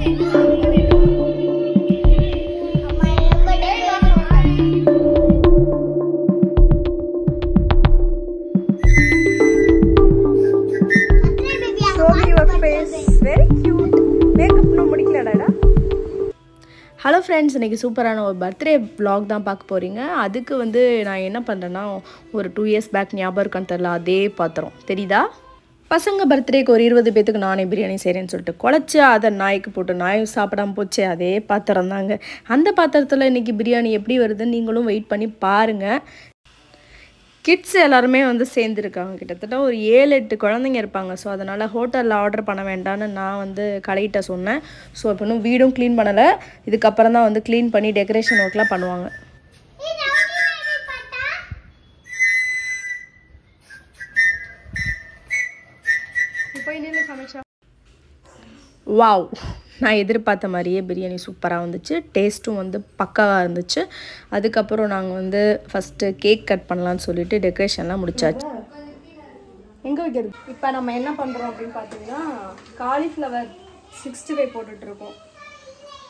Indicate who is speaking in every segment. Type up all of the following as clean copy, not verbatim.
Speaker 1: Hello friends, இன்றைக்கி சூப்பரான ஒரு பர்த்டே வ்ளாக் தான் பார்க்க போகிறீங்க. அதுக்கு வந்து நான் என்ன பண்ணுறேன்னா, ஒரு 2 இயர்ஸ் பேக் ஞாபகம் இருக்கான்னு தெரில, அதே பாத்திரம் தெரியுதா? பசங்க பர்த்டேக்கு ஒரு 20 பேத்துக்கு நானே பிரியாணி செய்கிறேன்னு சொல்லிட்டு குழச்சி அதை நாய்க்கு போட்டு நாயும் சாப்பிடாம போச்சு. அதே பாத்திரம் தாங்க. அந்த பாத்திரத்தில் இன்றைக்கி பிரியாணி எப்படி வருதுன்னு நீங்களும் வெயிட் பண்ணி பாருங்கள். கிட்ஸ் எல்லாருமே வந்து சேர்ந்துருக்காங்க. கிட்டத்தட்ட ஒரு 7-8 குழந்தைங்க இருப்பாங்க. ஸோ அதனால் ஹோட்டலில் ஆர்டர் பண்ண வேண்டான்னு நான் வந்து கடையிட்ட சொன்னேன். ஸோ இப்போ இன்னும் வீடும் க்ளீன் பண்ணலை. இதுக்கப்புறம் தான் வந்து க்ளீன் பண்ணி டெக்கரேஷன் ஒர்க்லாம் பண்ணுவாங்க. வாவ், நான் எதிர்பார்த்த மாதிரியே பிரியாணி சூப்பராக வந்துச்சு. டேஸ்ட்டும் வந்து பக்காவாக இருந்துச்சு. அதுக்கப்புறம் நாங்கள் வந்து ஃபஸ்ட்டு கேக் கட் பண்ணலான்னு சொல்லிட்டு டெக்கரேஷன்லாம் முடிச்சாச்சு. எங்கே வைக்கிறது? இப்போ நம்ம என்ன பண்ணுறோம் அப்படின்னு பார்த்தீங்கன்னா, காலிஃப்ளவர் 65 போட்டுட்ருக்கோம்.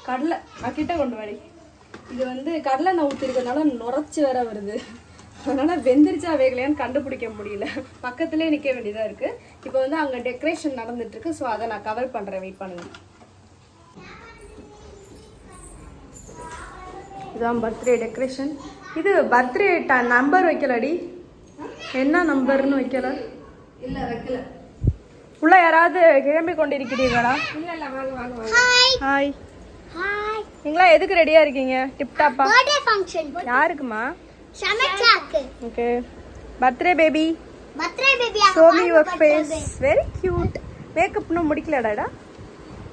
Speaker 1: கடலை கிட்ட கொண்டு வரி. இது வந்து கடலை நான் ஊற்றிருக்கிறதுனால நுரைச்சி வேற வருது. அதனால் வெந்திரிச்சா வேகலையான்னு கண்டுபிடிக்க முடியல. பக்கத்துலேயே நிற்க வேண்டியதாக இருக்குது. இப்போ வந்து அங்கே டெக்கரேஷன் நடந்துட்டுருக்கு. ஸோ அதை நான் கவர் பண்ணுறேன். வெயிட் பண்ணுங்கள். இதுதான் பர்த்டே டெக்கரேஷன். இது பர்த்டே நம்பர் வைக்கலடி. என்ன நம்பர்னு வைக்கல? இல்லை வைக்கல. உள்ள யாராவது கிளம்பி கொண்டிருக்கிறீர்களா? இல்லை இல்லை, வாங்க வாங்க வாங்க. Hi hi. நீங்களா எதுக்கு ரெடியா இருக்கீங்க? டிப் டாப்பா? Birthday function. யாருக்குமா? சமச்சாக்கு. Okay. Birthday baby. Birthday baby. Show me your face. Very cute. Makeup இன்னும் முடிக்கலடாடா.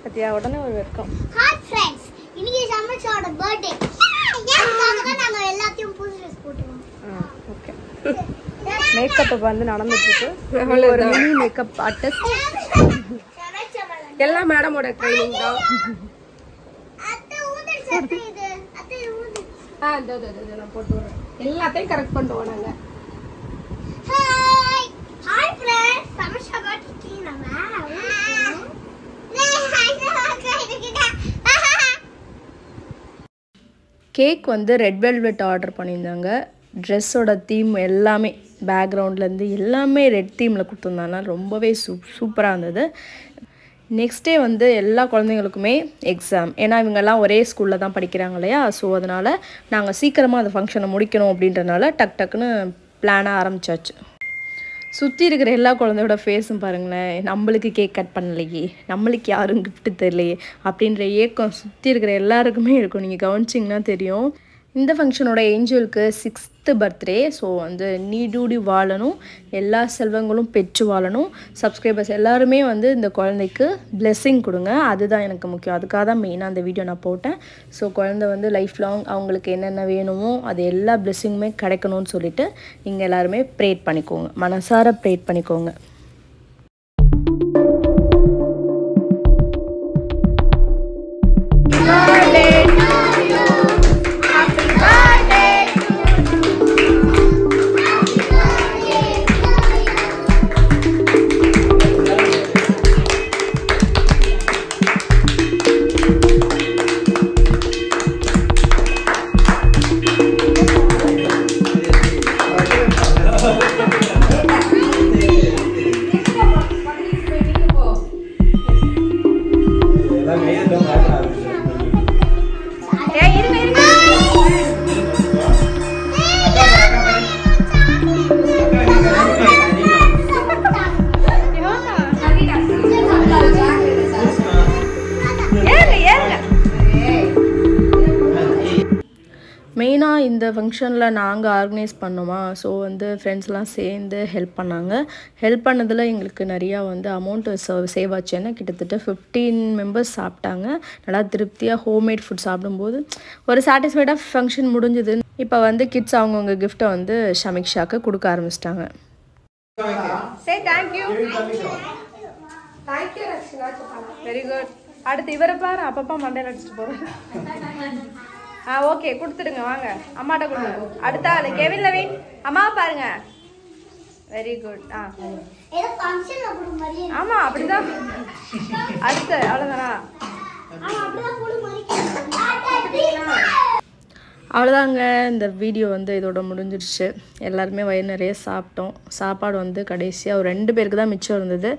Speaker 1: பத்தியா உடனே ஒரு வெல்கம்.
Speaker 2: ஹாய் ஃப்ரெண்ட்ஸ், இன்னைக்கு சமச்சாவோட பர்த்டே. நாங்க எல்லாத்தையும் புது ட்ரெஸ் போட்டுறோம்.
Speaker 1: ஓகே. மேக்கப் வந்து நடந்துட்டு இருக்கு. ஒரு மினி மேக்கப் ஆர்டிஸ்ட்.
Speaker 3: எல்லாம் மேடமோட ட்ரைனிங் தான்.
Speaker 2: அத்தை ஊது சத்து இது. அத்தை ஊது.
Speaker 3: நான் போட்டு வரேன். எல்லாத்தையும் கரெக்ட் பண்ணுவோம் நாங்க.
Speaker 2: ஹாய் ஹாய் ஃப்ரெண்ட்ஸ், சமச்சா பர்த்டே நம்ம.
Speaker 1: கேக் வந்து ரெட் வெல்வெட் ஆர்டர் பண்ணியிருந்தாங்க. ட்ரெஸ்ஸோட தீம் எல்லாமே பேக்ரவுண்ட்லேருந்து எல்லாமே ரெட் தீமில் கொடுத்துருந்தாங்க. ரொம்பவே சூப்பராக இருந்தது. நெக்ஸ்ட் டே வந்து எல்லா குழந்தைங்களுக்குமே எக்ஸாம். ஏன்னா இவங்கெல்லாம் ஒரே ஸ்கூலில் தான் படிக்கிறாங்க இல்லையா? ஸோ அதனால் நாங்கள் சீக்கிரமாக அந்த ஃபங்க்ஷனை முடிக்கணும் அப்படின்றனால டக்குன்னு பிளானாக ஆரம்பித்தாச்சு. சுற்றி இருக்கிற எல்லா குழந்தையோட ஃபேஸும் பாருங்களேன். நம்மளுக்கு கேக் கட் பண்ணலையே, நம்மளுக்கு யாரும் கிஃப்ட்டு தெரியலையே அப்படின்ற ஏக்கம் சுற்றி இருக்கிற எல்லாருக்குமே இருக்கும். நீங்கள் கவனிச்சிங்கன்னா தெரியும். இந்த ஃபங்க்ஷனோட ஏஞ்சலுக்கு 6th பர்த்டே. ஸோ வந்து நீடூடி வாழணும், எல்லா செல்வங்களும் பெற்று வாழணும். சப்ஸ்கிரைபர்ஸ் எல்லாருமே வந்து இந்த குழந்தைக்கு பிளெஸ்ஸிங் கொடுங்க. அதுதான் எனக்கு முக்கியம். அதுக்காக தான் மெயினாக அந்த வீடியோ நான் போட்டேன். ஸோ குழந்தை வந்து லைஃப் லாங் அவங்களுக்கு என்னென்ன வேணுமோ அது எல்லா பிளெஸ்ஸிங்குமே கிடைக்கணும்னு சொல்லிட்டு நீங்கள் எல்லாருமே ப்ரேட் பண்ணிக்கோங்க, மனசார ப்ரேட் பண்ணிக்கோங்க. மெயினாக இந்த ஃபங்க்ஷனில் நாங்கள் ஆர்கனைஸ் பண்ணோமா. ஸோ வந்து ஃப்ரெண்ட்ஸ்லாம் சேர்ந்து ஹெல்ப் பண்ணாங்க. ஹெல்ப் பண்ணதில் எங்களுக்கு நிறையா வந்து அமௌண்ட்டு சேவ் ஆச்சு. ஏன்னா கிட்டத்தட்ட 15 மெம்பர்ஸ் சாப்பிட்டாங்க. நல்லா திருப்தியாக ஹோம்மேட் ஃபுட் சாப்பிடும்போது ஒரு சாட்டிஸ்ஃபைடாக ஃபங்க்ஷன் முடிஞ்சுது. இப்போ வந்து கிட்ஸ் அவங்கவுங்க கிஃப்ட்டை வந்து ஷமிக்ஷாக்கு கொடுக்க ஆரம்பிச்சிட்டாங்க. Very good. அடுத்து இவரை பாரு, அப்பப்பா மண்டையில் அடிச்சுட்டு போகிறேன். ஓகே, கொடுத்துடுங்க. வாங்க அம்மாட்ட கொடுங்க. அடுத்தா அது கெவின் லெவின் அம்மா பாருங்க. Very good. ஆமா அப்படிதான். அடுத்து அவ்வளோதானா? அவ்வளோதாங்க, இந்த வீடியோ வந்து இதோட முடிஞ்சிடுச்சு. எல்லாருமே வயிறு நிறைய சாப்பிட்டோம். சாப்பாடு வந்து கடைசியாக ஒரு 2 பேருக்கு தான் மிச்சம் இருந்தது.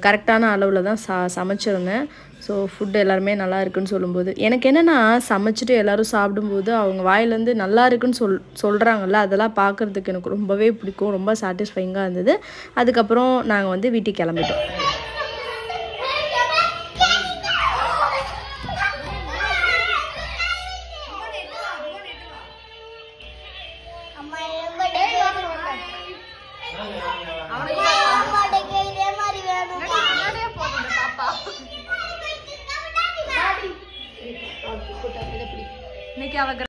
Speaker 1: கரெக்டான அளவில் தான் சமைச்சிருந்தேன். ஸோ ஃபுட்டு எல்லாருமே நல்லா இருக்குன்னு சொல்லும்போது எனக்கு என்னென்னா, சமைச்சிட்டு எல்லோரும் சாப்பிடும்போது அவங்க வாயிலேருந்து நல்லா இருக்குன்னு சொல்கிறாங்கல்ல, அதெல்லாம் பார்க்குறதுக்கு எனக்கு ரொம்பவே பிடிக்கும். ரொம்ப சாட்டிஸ்ஃபைங்காக இருந்தது. அதுக்கப்புறம் நாங்கள் வந்து வீட்டுக்கு கிளம்பிட்டோம். இன்னைக்கு அவ